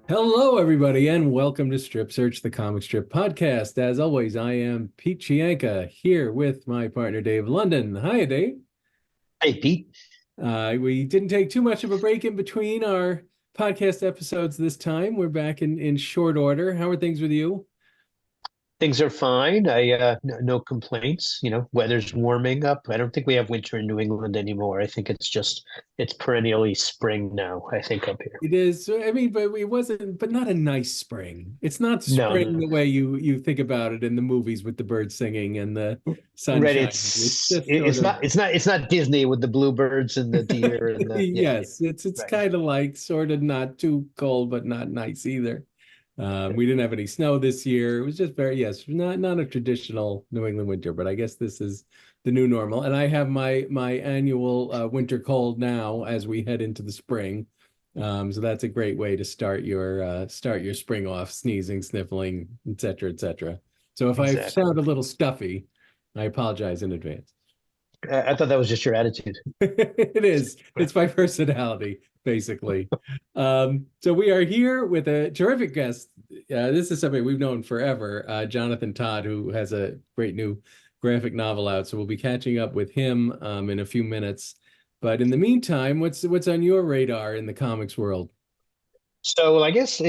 Hello, everybody, and welcome to Strip Search, the comic strip podcast. As always, I am Pete Chianka here with my partner Dave London. Hi, Dave. Hey, Pete. We didn't take too much of a break in between our podcast episodes this time. We're back in short order. How are things with you? Things are fine. No complaints. Weather's warming up. I don't think we have winter in New England anymore. I think it's perennially spring now, I think up here. It is, I mean, but it wasn't, but not a nice spring. It's not No, spring no. the way you think about it in the movies with the birds singing and the sun Right. shining. It's just sort It's of. not Disney with the bluebirds and the deer and the yeah, yeah. Yes, it's Right. kind of like sort of not too cold, but not nice either. We didn't have any snow this year. It was just very, yes, not a traditional New England winter, but I guess this is the new normal. And I have my annual winter cold now as we head into the spring. So that's a great way to start your spring off, sneezing, sniffling, et cetera, et cetera. So if I Exactly. sound a little stuffy, I apologize in advance. I thought that was just your attitude. It is. It's my personality, basically. So we are here with a terrific guest. This is somebody we've known forever, Jonathan Todd, who has a great new graphic novel out. So we'll be catching up with him in a few minutes. But in the meantime, what's on your radar in the comics world? So I guess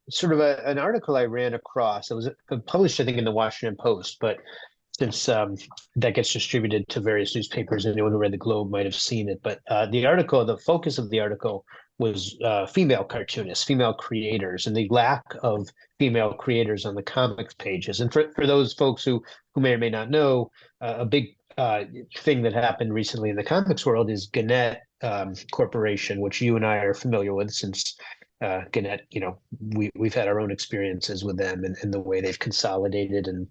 sort of an article I ran across. It was published, I think, in the Washington Post, but since that gets distributed to various newspapers. Anyone who read the Globe might have seen it. But the focus of the article was female cartoonists, female creators, and the lack of female creators on the comics pages. And for those folks who may or may not know, a big thing that happened recently in the comics world is Gannett Corporation, which you and I are familiar with since Gannett, we've had our own experiences with them and the way they've consolidated and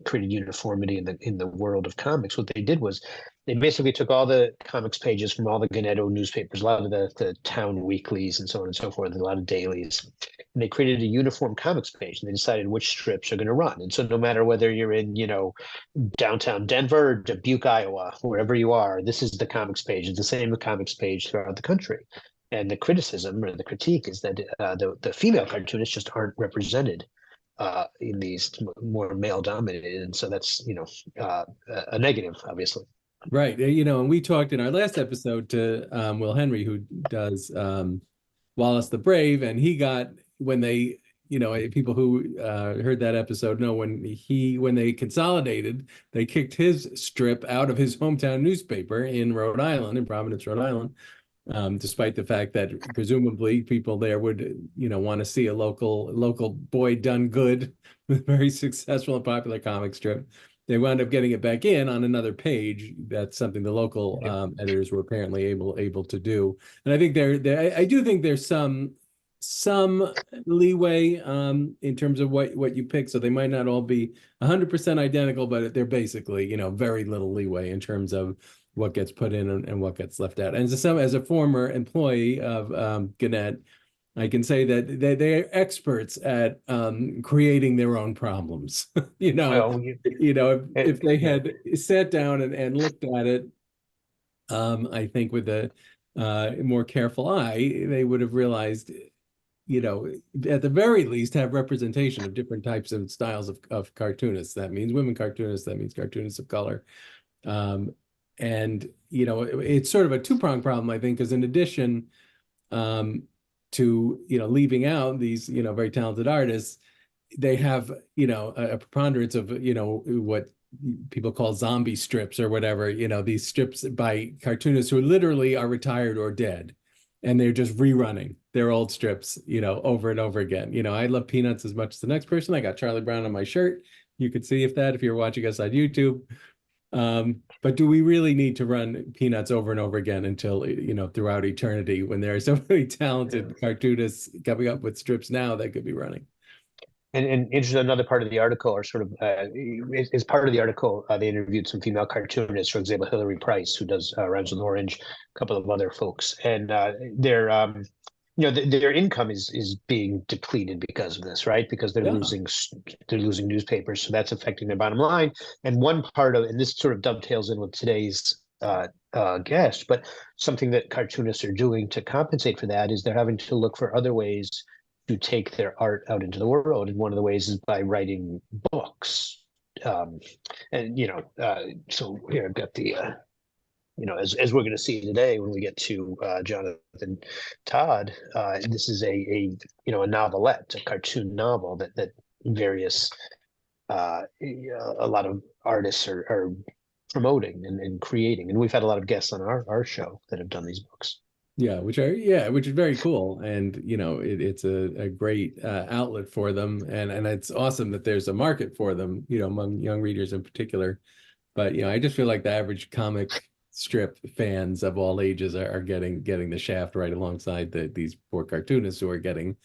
created uniformity in the world of comics. What they did was they basically took all the comics pages from all the Gannett newspapers, a lot of the town weeklies and so on and so forth, and a lot of dailies, and they created a uniform comics page. And they decided which strips are going to run. And so no matter whether you're in, downtown Denver, or Dubuque, Iowa, wherever you are, this is the comics page. It's the same comics page throughout the country. And the criticism or the critique is that the female cartoonists just aren't represented in these more male dominated, and so that's a negative, obviously. Right. And we talked in our last episode to Will Henry, who does Wallace the Brave, and he got when they, people who heard that episode know when they consolidated, they kicked his strip out of his hometown newspaper in Rhode Island, in Providence, Rhode Island, despite the fact that presumably people there would, want to see a local boy done good with very successful and popular comic strip. They wound up getting it back in on another page. That's something the local editors were apparently able to do. And I think I do think there's some leeway in terms of what you pick. So they might not all be 100% identical, but they're basically, very little leeway in terms of what gets put in and what gets left out. And as a former employee of Gannett, I can say that they're experts at creating their own problems. Well, If they yeah. had sat down and looked at it, I think with a more careful eye, they would have realized, at the very least, have representation of different types and styles of cartoonists. That means women cartoonists. That means cartoonists of color. And it's sort of a two-pronged problem, I think, because in addition to leaving out these very talented artists, they have a preponderance of what people call zombie strips or whatever, these strips by cartoonists who literally are retired or dead, and they're just rerunning their old strips over and over again. I love Peanuts as much as the next person. I got Charlie Brown on my shirt. You could see if you're watching us on YouTube. But do we really need to run Peanuts over and over again until, throughout eternity, when there are so many talented cartoonists coming up with strips now that could be running? And interesting, another part of the article, or sort of is part of the article, they interviewed some female cartoonists, for example, Hillary Price, who does Rhymes with Orange, a couple of other folks, and their income is being depleted because of this, right? Because Yeah. they're losing newspapers, so that's affecting their bottom line. And one part of, and this sort of dovetails in with today's guest. But something that cartoonists are doing to compensate for that is they're having to look for other ways to take their art out into the world. And one of the ways is by writing books. Um, and so here I've got the as we're going to see today when we get to Jonathan Todd, this is a novelette, a cartoon novel that various a lot of artists are promoting and creating, and we've had a lot of guests on our show that have done these books. Yeah, which is very cool, and it's a great outlet for them, and it's awesome that there's a market for them, among young readers in particular. But I just feel like the average comic strip fans of all ages are getting the shaft right alongside these poor cartoonists who are getting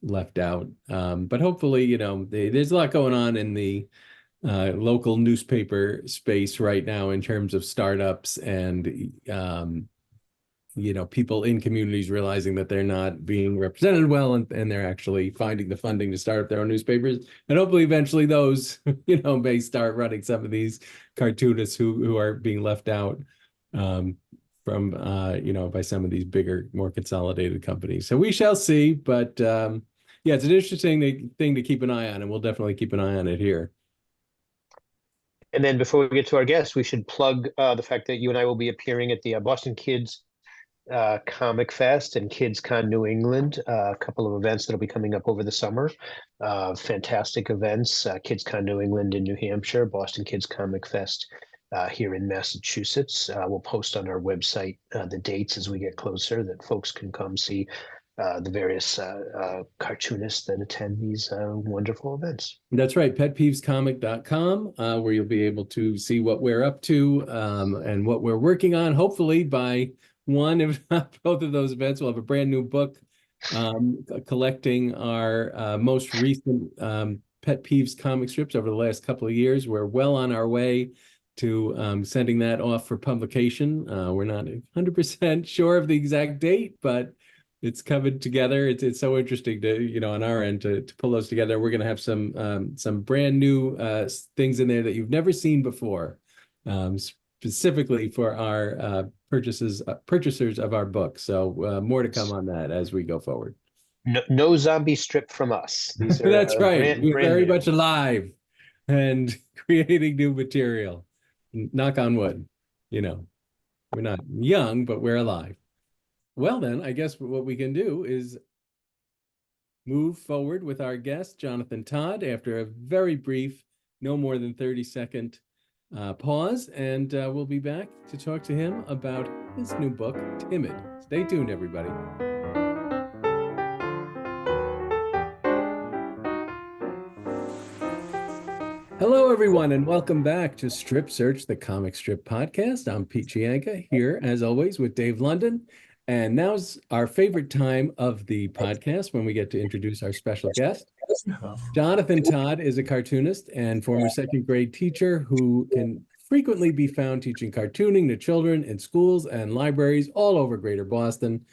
left out. But hopefully, there's a lot going on in the local newspaper space right now in terms of startups and people in communities realizing that they're not being represented well, and they're actually finding the funding to start up their own newspapers. And hopefully eventually those, may start running some of these cartoonists who are being left out from, by some of these bigger, more consolidated companies. So we shall see. But yeah, it's an interesting thing to keep an eye on, and we'll definitely keep an eye on it here. And then before we get to our guests, we should plug the fact that you and I will be appearing at the Boston Kids Comic Fest and KidsCon New England, a couple of events that'll be coming up over the summer. Fantastic events, KidsCon New England in New Hampshire, Boston Kids Comic Fest here in Massachusetts. We'll post on our website the dates as we get closer, that folks can come see the various cartoonists that attend these wonderful events. That's right, petpeevescomic.com, where you'll be able to see what we're up to and what we're working on. Hopefully by one, if not both of those events, we'll have a brand new book collecting our most recent Pet Peeves comic strips over the last couple of years. We're well on our way to sending that off for publication. We're not 100% sure of the exact date, but it's coming together. It's so interesting to, on our end to pull those together. We're going to have some brand new things in there that you've never seen before, specifically for our purchasers of our book. So more to come on that as we go forward. No zombie strip from us. These are That's right. We're brand very new. much alive and creating new material. Knock on wood. We're not young, but we're alive. Well, then, I guess what we can do is move forward with our guest, Jonathan Todd, after a very brief, no more than 30-second pause, and we'll be back to talk to him about his new book, Timid. Stay tuned, everybody. Hello, everyone, and welcome back to Strip Search, the comic strip podcast. I'm Pete Chianca, here, as always, with Dave London. And now's our favorite time of the podcast when we get to introduce our special guest. Jonathan Todd is a cartoonist and former second grade teacher who can frequently be found teaching cartooning to children in schools and libraries all over Greater Boston.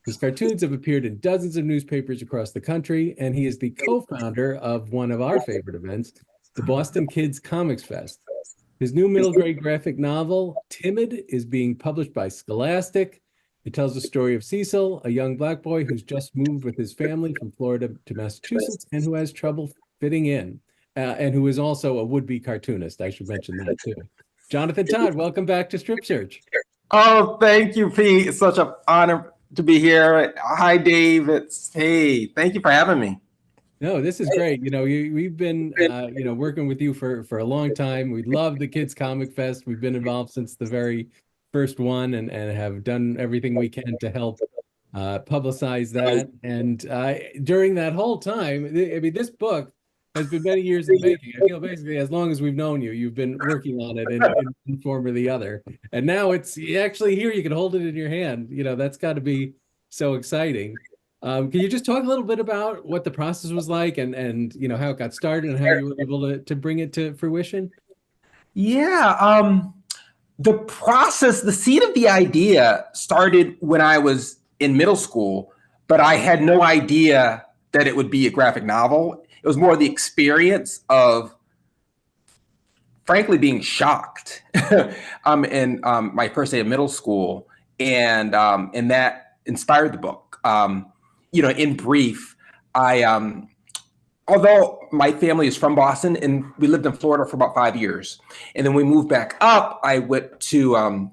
His cartoons have appeared in dozens of newspapers across the country, and he is the co-founder of one of our favorite events, the Boston Kids Comics Fest. His new middle grade graphic novel, Timid, is being published by Scholastic. It tells the story of Cecil, a young Black boy who's just moved with his family from Florida to Massachusetts and who has trouble fitting in, and who is also a would-be cartoonist. I should mention that too. Jonathan Todd, welcome back to Strip Search. Oh, thank you, Pete. It's such an honor to be here. Hi, Dave. Hey, thank you for having me. No, this is great. We've been, working with you for a long time. We love the Kids Comic Fest. We've been involved since the very first one and have done everything we can to help publicize that. And during that whole time, I mean, this book has been many years in the making. I feel basically as long as we've known you, you've been working on it in one form or the other. And now it's actually here, you can hold it in your hand. That's got to be so exciting. Can you just talk a little bit about what the process was like and how it got started and how you were able to bring it to fruition? Yeah, the process, the seed of the idea started when I was in middle school, but I had no idea that it would be a graphic novel. It was more the experience of frankly being shocked in my first day of middle school, and that inspired the book. In brief, although my family is from Boston and we lived in Florida for about 5 years, and then we moved back up, I went to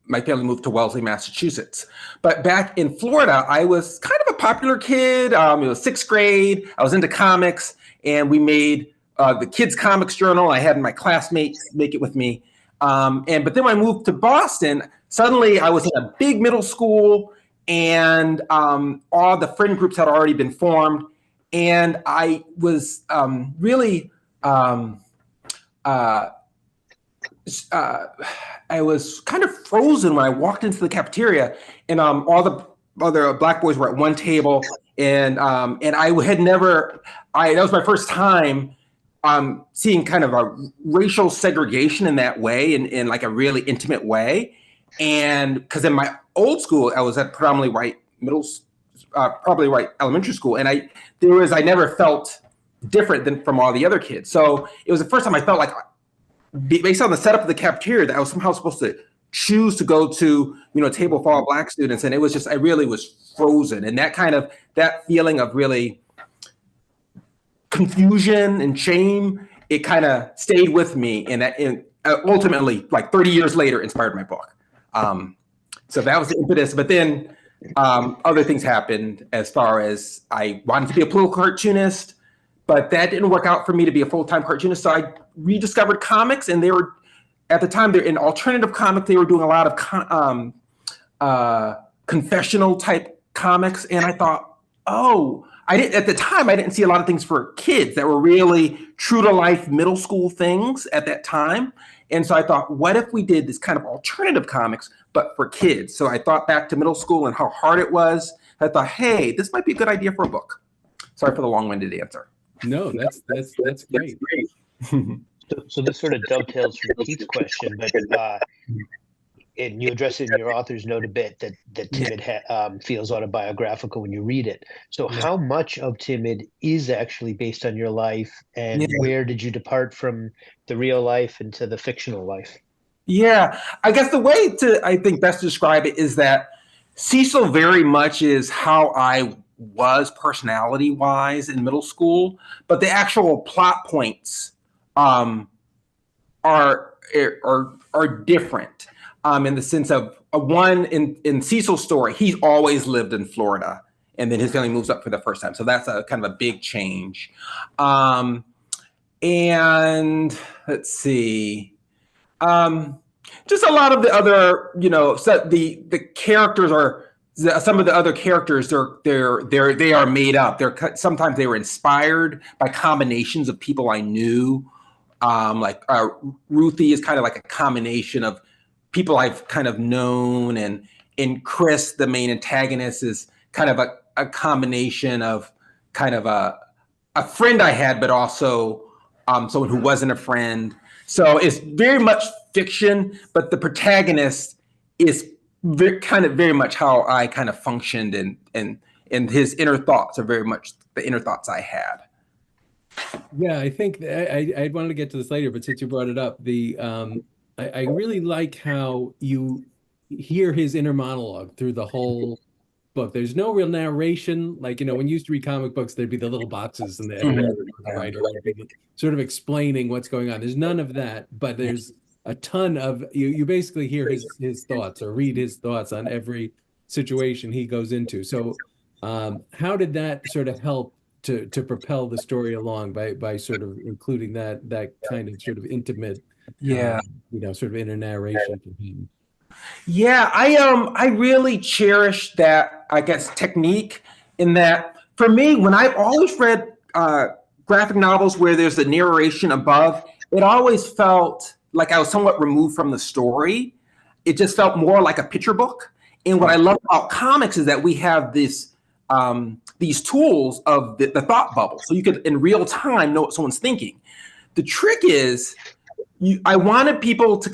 my family moved to Wellesley, Massachusetts. But back in Florida, I was kind of a popular kid. It was sixth grade. I was into comics, and we made the kids' comics journal. I had my classmates make it with me. But then when I moved to Boston, suddenly I was in a big middle school, and all the friend groups had already been formed. And I was really I was kind of frozen when I walked into the cafeteria, and all the other black boys were at one table, and I had never. That was my first time seeing kind of a racial segregation in that way, in like a really intimate way, and because in my old school I was at predominantly white probably white elementary school, and I never felt different than from all the other kids. So it was the first time I felt like, based on the setup of the cafeteria, that I was somehow supposed to choose to go to, a table for all black students. And it was just, I really was frozen. And that feeling of really confusion and shame, it kind of stayed with me. And ultimately, like 30 years later, inspired my book. So that was the impetus. But then other things happened, as far as I wanted to be a political cartoonist, but that didn't work out for me to be a full-time cartoonist. So I rediscovered comics, and they were, at the time, they're in alternative comic. They were doing a lot of confessional type comics, and I thought, at the time I didn't see a lot of things for kids that were really true to life middle school things at that time. And so I thought, what if we did this kind of alternative comics, but for kids? So I thought back to middle school and how hard it was. I thought, hey, this might be a good idea for a book. Sorry for the long-winded answer. No, that's great. So this sort of dovetails from Keith's question, but and you address it in your author's note a bit that Timid feels autobiographical when you read it. So how much of Timid is actually based on your life, and where did you depart from the real life into the fictional life? Yeah, I guess the way I think best to describe it is that Cecil very much is how I was personality-wise in middle school, but the actual plot points are different in the sense of one in Cecil's story, he's always lived in Florida, and then his family moves up for the first time. So that's a kind of a big change. And let's see, just a lot of the other, so the characters are. Some of the other characters, they are made up. Sometimes they were inspired by combinations of people I knew. Like Ruthie is kind of like a combination of people I've kind of known, and Chris, the main antagonist, is kind of a combination of kind of a friend I had, but also someone who wasn't a friend. So it's very much fiction, but the protagonist is very much how I kind of functioned, and his inner thoughts are very much the inner thoughts I had. Yeah, I think I wanted to get to this later, but since you brought it up, I really like how you hear his inner monologue through the whole book. There's no real narration. Like, when you used to read comic books, there'd be the little boxes and the writer would be sort of explaining what's going on. There's none of that, but there's a ton of you basically hear his thoughts or read his thoughts on every situation he goes into. So how did that sort of help to propel the story along by sort of including that kind of sort of intimate sort of inner narration from him? Yeah, I really cherish that, I guess, technique, in that for me, when I've always read graphic novels where there's a narration above, it always felt like I was somewhat removed from the story. It just felt more like a picture book. And what I love about comics is that we have these tools of the thought bubble. So you could, in real time, know what someone's thinking. The trick is, I wanted people to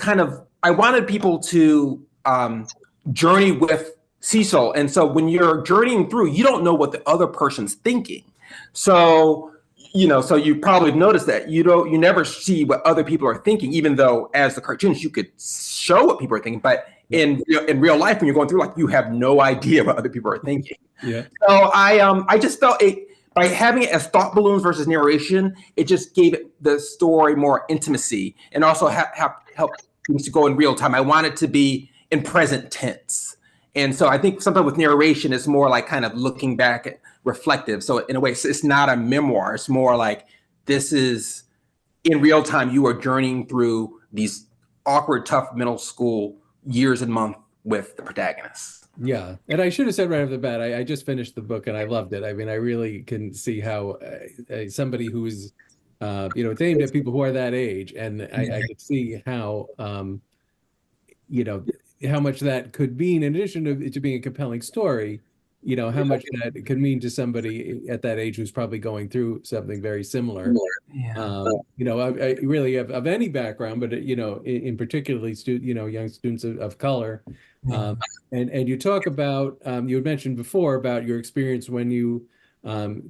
journey with Cecil. And so when you're journeying through, you don't know what the other person's thinking. So so you probably noticed that you never see what other people are thinking, even though as the cartoonist you could show what people are thinking, but in real life when you're going through, like, you have no idea what other people are thinking. Yeah. So I just felt it, by having it as thought balloons versus narration, it just gave the story more intimacy, and also helped things to go in real time. I want it to be in present tense. And so I think sometimes with narration, it's more like kind of looking back at reflective. So in a way, it's not a memoir. It's more like, this is in real time. You are journeying through these awkward, tough middle school years and months with the protagonist. Yeah. And I should have said right off the bat, I just finished the book and I loved it. I mean, I really can see how somebody who's, it's aimed at people who are that age. And I could see how, how much that could mean, in addition to being a compelling story, how much that could mean to somebody at that age who's probably going through something very similar. Yeah. I really of any background, but in particularly young students of color. And you talk about, you had mentioned before about your experience when you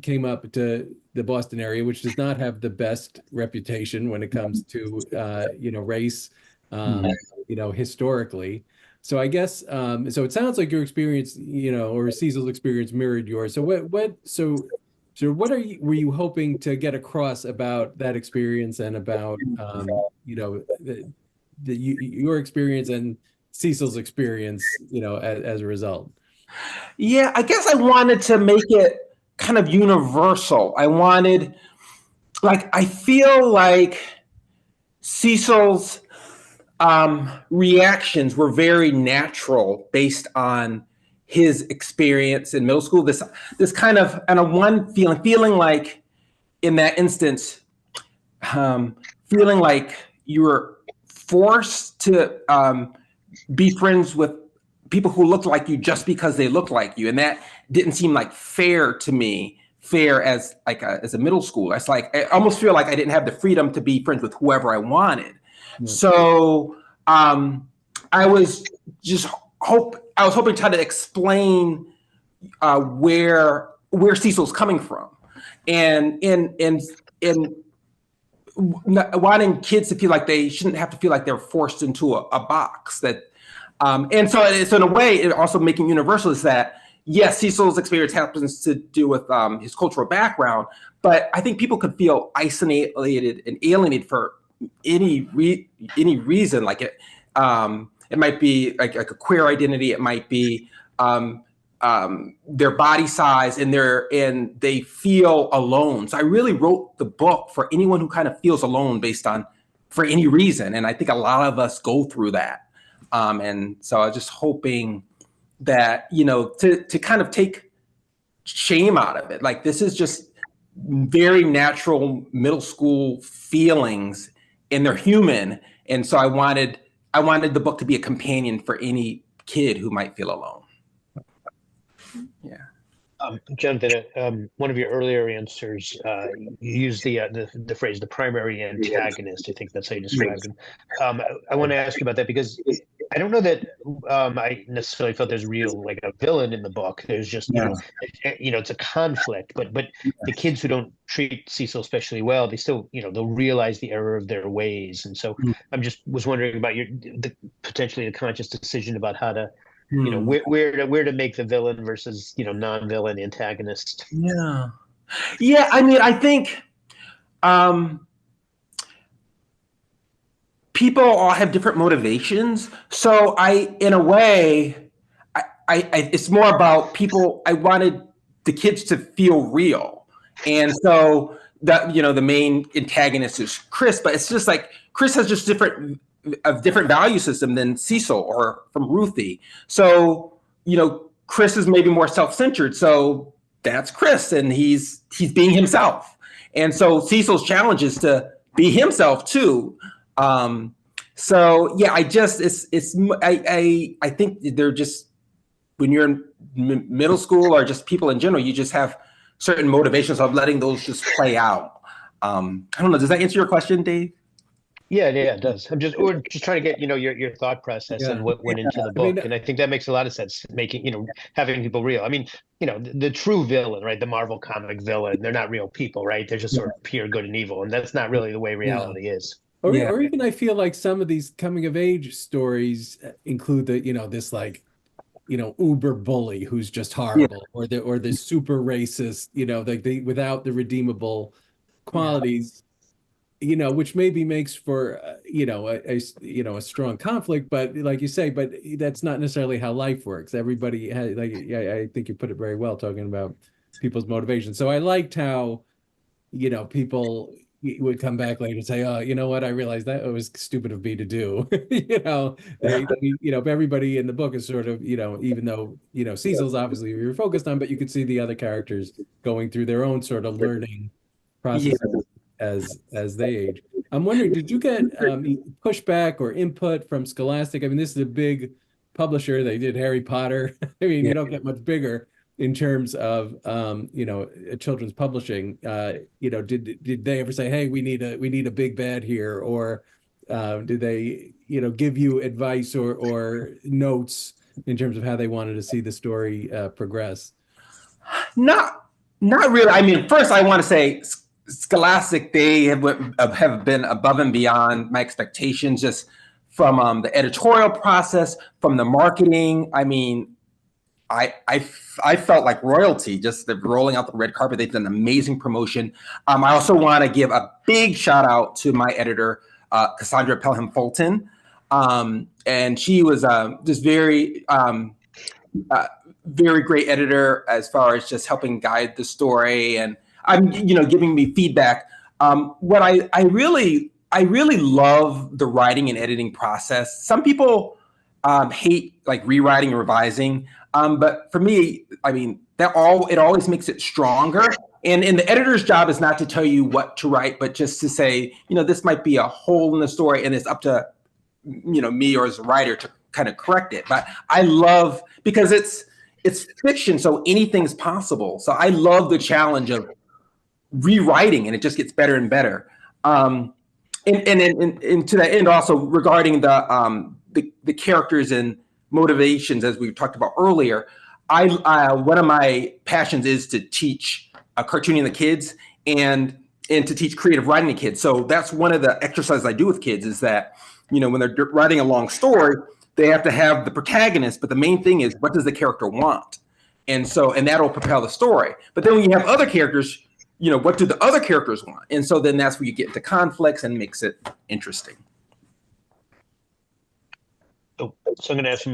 came up to the Boston area, which does not have the best reputation when it comes to race, historically. So I guess so it sounds like your experience, or Cecil's experience mirrored yours. So so what were you hoping to get across about that experience and about your experience and Cecil's experience, as a result? Yeah, I guess I wanted to make it kind of universal. I feel like Cecil's reactions were very natural based on his experience in middle school. This kind of, and one feeling like, in that instance, feeling like you were forced to be friends with people who looked like you just because they looked like you, and that didn't seem like fair to me. Fair as as a middle schooler. It's like I almost feel like I didn't have the freedom to be friends with whoever I wanted. So I was hoping to try to explain where Cecil's coming from, and in wanting kids to feel like they shouldn't have to feel like they're forced into a box. And so in a way, it also making universal is that, yes, Cecil's experience happens to do with his cultural background, but I think people could feel isolated and alienated for any reason. Like it might be like a queer identity. It might be their body size, and they feel alone. So I really wrote the book for anyone who kind of feels alone for any reason. And I think a lot of us go through that. And so I was just hoping that, to kind of take shame out of it. Like, this is just very natural middle school feelings, and they're human. And so I wanted the book to be a companion for any kid who might feel alone. Yeah. Jonathan, one of your earlier answers, you used the phrase "the primary antagonist." I think that's how you described him. I want to ask you about that, because I don't know that I necessarily felt there's like a villain in the book. There's just it's a conflict, but the kids who don't treat Cecil especially well, they still they'll realize the error of their ways, and so was wondering about potentially the conscious decision about how to. Where to make the villain versus non-villain antagonist. Yeah. I mean, I think people all have different motivations. So in a way, it's more about people. I wanted the kids to feel real, and so that the main antagonist is Chris, but it's just like Chris has just different value system than Cecil or from Ruthie. So, Chris is maybe more self-centered. So that's Chris, and he's being himself. And so Cecil's challenge is to be himself too. So yeah, I think they're just, when you're in middle school or just people in general, you just have certain motivations of letting those just play out. I don't know. Does that answer your question, Dave? Yeah, yeah, it does. We're just trying to get, your thought process Yeah. and what went into the I mean, book. And I think that makes a lot of sense, making, having people real. I mean, the true villain, right? The Marvel comic villain, they're not real people, right? They're just sort of pure good and evil. And that's not really the way yeah. reality is. Yeah. Or even I feel like some of these coming of age stories include this like, uber bully who's just Yeah. horrible, or the super racist, like the without the redeemable Yeah. qualities, which maybe makes for a strong conflict, but like you say, but that's not necessarily how life works. Everybody has, like, yeah, I think you put it very well talking about people's motivation. So I liked how people would come back later and say, "Oh, you know what? I realized that it was stupid of me to do." Everybody in the book is sort of, even though Cecil's obviously we were focused on, but you could see the other characters going through their own sort of learning Yeah. processes as they age. I'm wondering, did you get pushback or input from Scholastic? I mean, this is a big publisher. They did Harry Potter. I mean, Yeah. you don't get much bigger in terms of children's publishing. Did they ever say, "Hey, we need a big bad here," or did they give you advice or notes in terms of how they wanted to see the story progress? Not, not really. I mean, first I want to say Scholastic, they have been above and beyond my expectations, just from the editorial process, from the marketing. I mean, I felt like royalty, just the rolling out the red carpet. They've done amazing promotion. I also want to give a big shout out to my editor, Cassandra Pelham Fulton. And she was just very great editor as far as just helping guide the story and giving me feedback. What I really love the writing and editing process. Some people hate like rewriting and revising, but for me, I mean it always makes it stronger. And the editor's job is not to tell you what to write, but just to say, this might be a hole in the story, and it's up to me or as a writer to kind of correct it. But I love, because it's fiction, so anything's possible. So I love the challenge of rewriting, and it just gets better and better. And to that end, also regarding the characters and motivations, as we talked about earlier, one of my passions is to teach cartooning the kids and to teach creative writing to kids. So that's one of the exercises I do with kids, is that when they're writing a long story, they have to have the protagonist, but the main thing is, what does the character want? And that'll propel the story. But then when you have other characters, what do the other characters want? And so then that's where you get into conflicts and makes it interesting. So I'm going to ask you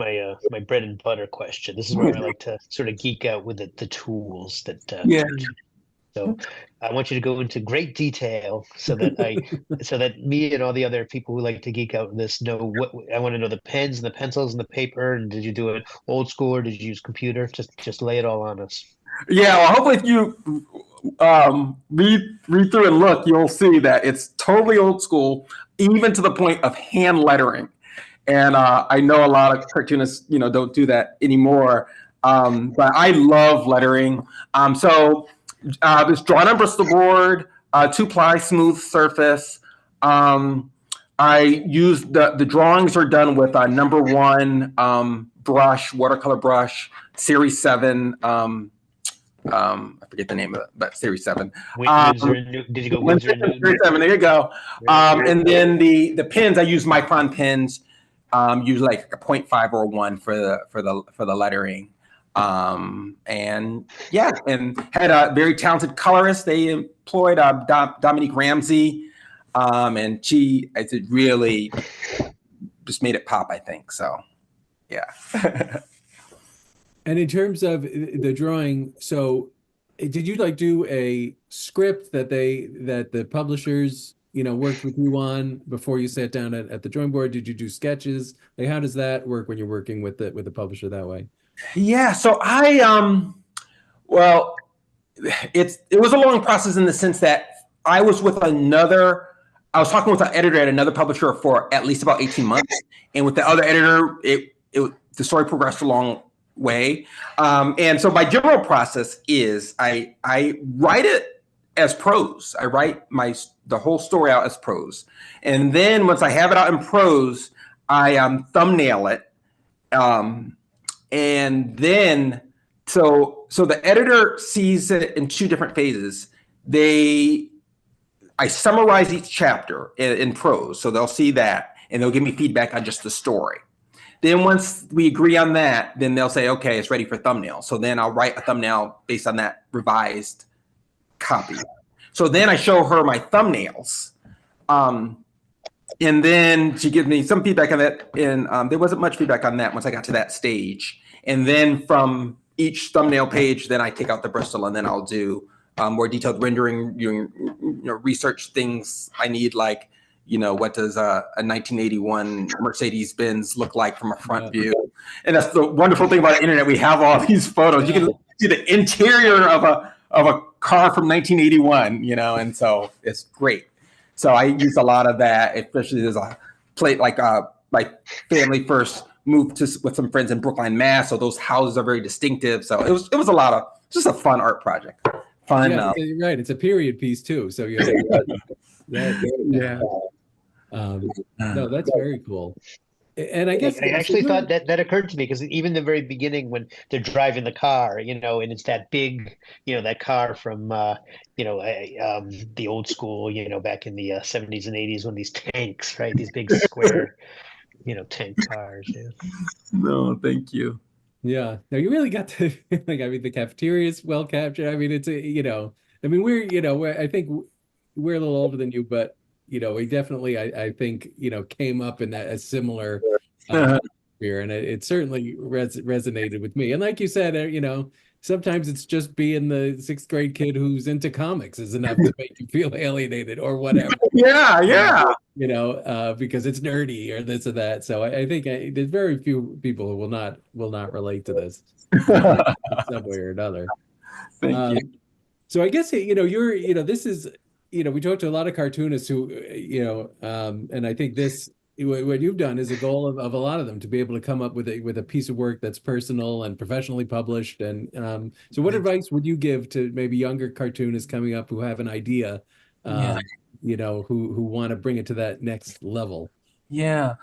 my bread and butter question. This is where I like to sort of geek out with the tools that. Yeah. So I want you to go into great detail so that me and all the other people who like to geek out in this know what I want to know: the pens and the pencils and the paper. And did you do it old school or did you use computer? Just lay it all on us. Yeah. Well, hopefully if you read through and look, you'll see that it's totally old school, even to the point of hand lettering. And I know a lot of cartoonists, don't do that anymore. But I love lettering. So it's drawn on Bristol board, 2-ply smooth surface. I use the drawings are done with a number 1 brush, watercolor brush, series 7. I forget the name of it, but series 7. Did you go Windsor and Newton? Series 7, there you go. And then the pens, I use micron pens, usually like a 0.5 or a 1 for the lettering. And yeah, and had a very talented colorist. They employed Dominique Ramsey, and she really just made it pop, I think. So, yeah. And in terms of the drawing, so did you like do a script that the publishers worked with you on before you sat down at the drawing board? Did you do sketches? Like, how does that work when you're working with the publisher that way? Yeah, so well, it was a long process in the sense that I was talking with an editor at another publisher for at least about 18 months, and with the other editor, the story progressed a long way. And so my general process is I write it as prose. I write the whole story out as prose, and then once I have it out in prose, I thumbnail it, and then so the editor sees it in two different phases. I summarize each chapter in prose, so they'll see that, and they'll give me feedback on just the story. Then once we agree on that, then they'll say, okay, it's ready for thumbnail. So then I'll write a thumbnail based on that revised copy. So then I show her my thumbnails. And then she gives me some feedback on that. And there wasn't much feedback on that once I got to that stage. And then from each thumbnail page, then I take out the Bristol, and then I'll do more detailed rendering, research things I need, like, what does a 1981 Mercedes-Benz look like from a front view? And that's the wonderful thing about the internet. We have all these photos. You can see the interior of a car from 1981, and so it's great. So I use a lot of that, especially there's a plate like my family first moved with some friends in Brookline, Mass. So those houses are very distinctive. So it was just a fun art project. Fun. Yeah, right. It's a period piece too. So yeah. No, that's very cool. And I guess I actually thought that occurred to me, because even the very beginning when they're driving the car, and it's that big, that car from, the old school, back in the 70s and 80s, when these tanks, right? These big square, tank cars. Yeah. No, thank you. Yeah. No, you really got to, the cafeteria is well captured. I mean, it's, I think we're a little older than you, but we definitely, I think, came up in a similar atmosphere, and it certainly resonated with me. And like you said, sometimes it's just being the sixth grade kid who's into comics is enough to make you feel alienated or whatever. Yeah. Because it's nerdy or this or that. So I think there's very few people who will not relate to this in some way or another. Thank you. So I guess this is. We talked to a lot of cartoonists who, and I think what you've done is a goal of a lot of them to be able to come up with a piece of work that's personal and professionally published. And so what advice would you give to maybe younger cartoonists coming up who have an idea, who want to bring it to that next level? Yeah.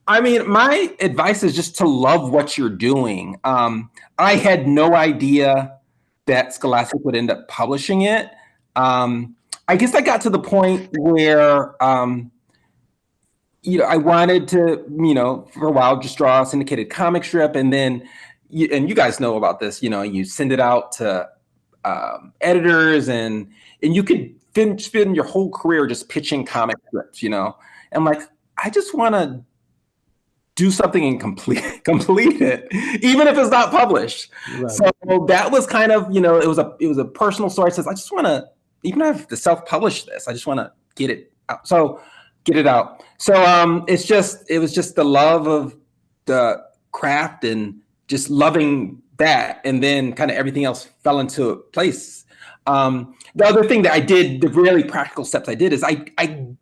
I mean, my advice is just to love what you're doing. I had no idea that Scholastic would end up publishing it. I guess I got to the point where, I wanted to, for a while, just draw a syndicated comic strip. And then, and you guys know about this, you send it out to editors, and you could spend your whole career just pitching comic strips, And like, I just want to do something and complete it, even if it's not published. Right. So that was kind of, it was a personal story. It says, I just want to, even if I have to self-publish this, I just want to get it out. So it was just the love of the craft and just loving that. And then kind of everything else fell into place. The other thing that I did, the really practical steps I did is I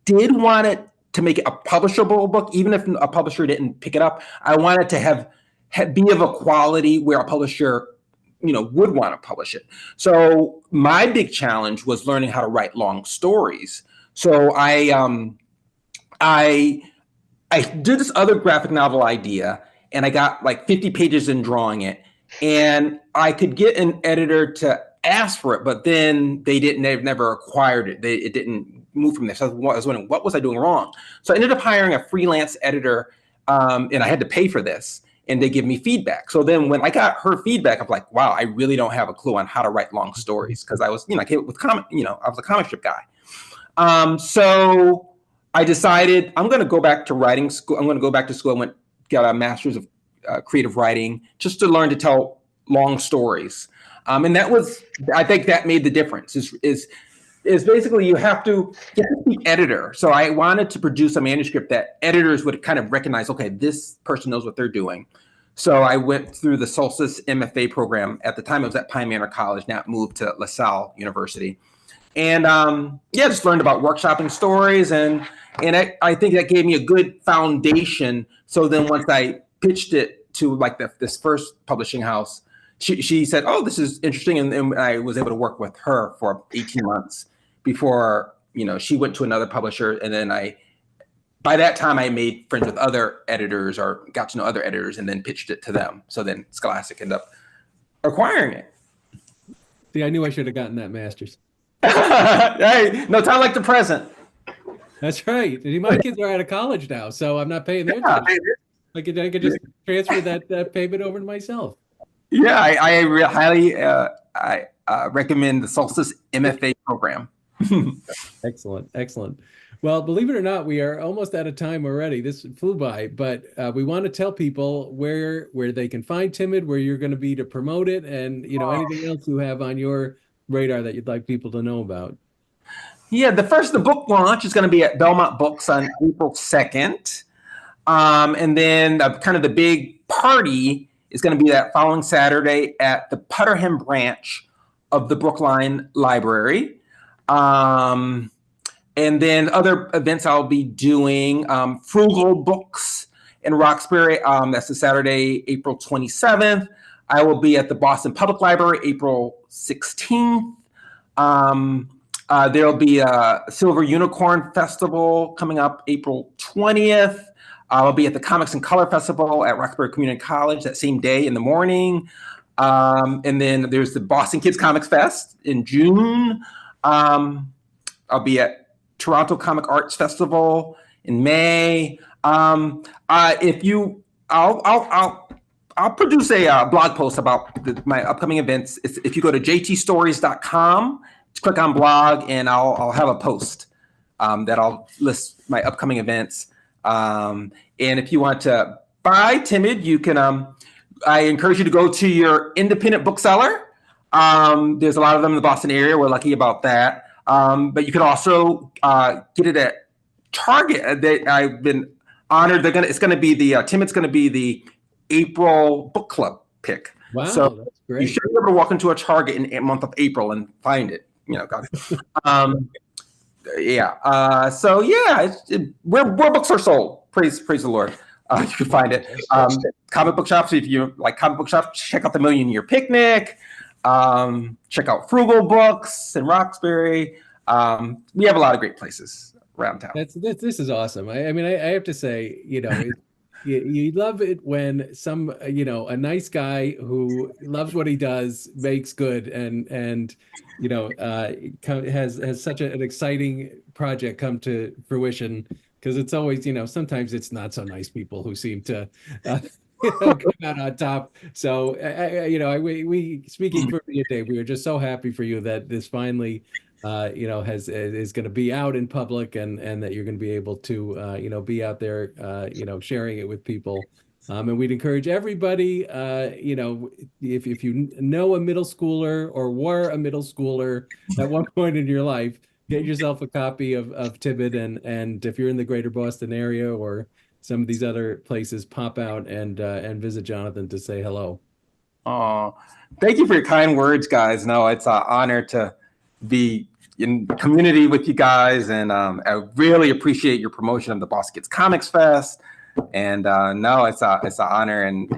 did want it to make it a publishable book, even if a publisher didn't pick it up. I wanted to be of a quality where a publisher would want to publish it. So my big challenge was learning how to write long stories. So I did this other graphic novel idea, and I got like 50 pages in drawing it, and I could get an editor to ask for it, but then they've never acquired it. It didn't move from there. So I was wondering, what was I doing wrong? So I ended up hiring a freelance editor, and I had to pay for this. And they give me feedback. So then when I got her feedback, I'm like, wow, I really don't have a clue on how to write long stories, because I was, I came up with I was a comic strip guy. So I decided I'm going to go back to writing school. I'm going to go back to school. I got a master's of creative writing just to learn to tell long stories. And I think that made the difference is basically you have to get the editor. So I wanted to produce a manuscript that editors would kind of recognize, okay, this person knows what they're doing. So I went through the Solstice MFA program. At the time, it was at Pine Manor College. Now it moved to LaSalle University. And just learned about workshopping stories. And I think that gave me a good foundation. So then once I pitched it to like this first publishing house, she said, "Oh, this is interesting," and I was able to work with her for 18 months before she went to another publisher, and then by that time I made friends with other editors or got to know other editors, and then pitched it to them. So then Scholastic ended up acquiring it. See, I knew I should have gotten that master's. Hey, no time like the present. That's right. My kids are out of college now, so I'm not paying their tuition. I could just transfer that payment over to myself. Yeah, I highly recommend the Solstice MFA program. Excellent, excellent. Well, believe it or not, we are almost out of time already. This flew by, but we want to tell people where they can find Timid, where you're going to be to promote it, and anything else you have on your radar that you'd like people to know about. Yeah, the book launch is going to be at Belmont Books on April 2nd. And then kind of the big party is going to be that following Saturday at the Putterham branch of the Brookline Library. And then other events I'll be doing, Frugal Books in Roxbury. That's the Saturday, April 27th. I will be at the Boston Public Library, April 16th. There'll be a Silver Unicorn Festival coming up April 20th. I'll be at the Comics and Color Festival at Roxbury Community College that same day in the morning. And then there's the Boston Kids Comics Fest in June. I'll be at Toronto Comic Arts Festival in May. I'll produce a blog post about my upcoming events. If you go to jtstories.com, click on blog, and I'll have a post that I'll list my upcoming events. And if you want to buy Timid, you can. I encourage you to go to your independent bookseller. There's a lot of them in the Boston area. We're lucky about that. But you can also get it at Target. I've been honored. Timid's going to be the April book club pick. Wow, so that's great. You should be able to walk into a Target in the month of April and find it. Yeah. So yeah, where books are sold. Praise the Lord. You can find it. Comic book shops. If you like comic book shops, check out the Million Year Picnic. Check out Frugal Books in Roxbury. We have a lot of great places around town. This is awesome. I mean, I have to say, you love it when a nice guy who loves what he does makes good and has such an exciting project come to fruition, because it's always, sometimes it's not so nice people who seem to come out on top. So we speaking for me today, we are just so happy for you that this finally is going to be out in public, and that you're going to be able to be out there sharing it with people. And we'd encourage everybody, if you know a middle schooler or were a middle schooler at one point in your life, get yourself a copy of Timid, and if you're in the greater Boston area or some of these other places, pop out and visit Jonathan to say hello. Oh, thank you for your kind words, guys. No, it's an honor to be in community with you guys, and I really appreciate your promotion of the Boston Kids Comics Fest. And no, it's an honor, and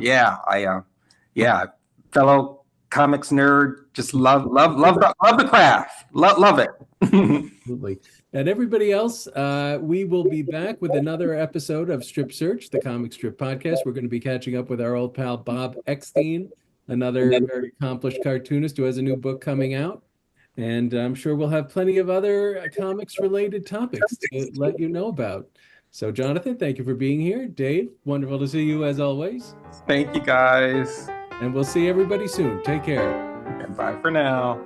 fellow comics nerd, just love the craft, love it. Absolutely. And everybody else, we will be back with another episode of Strip Search, the comic strip podcast. We're going to be catching up with our old pal Bob Eckstein, another very accomplished cartoonist who has a new book coming out. And I'm sure we'll have plenty of other comics-related topics to let you know about. So, Jonathan, thank you for being here. Dave, wonderful to see you as always. Thank you, guys. And we'll see everybody soon. Take care. And bye for now.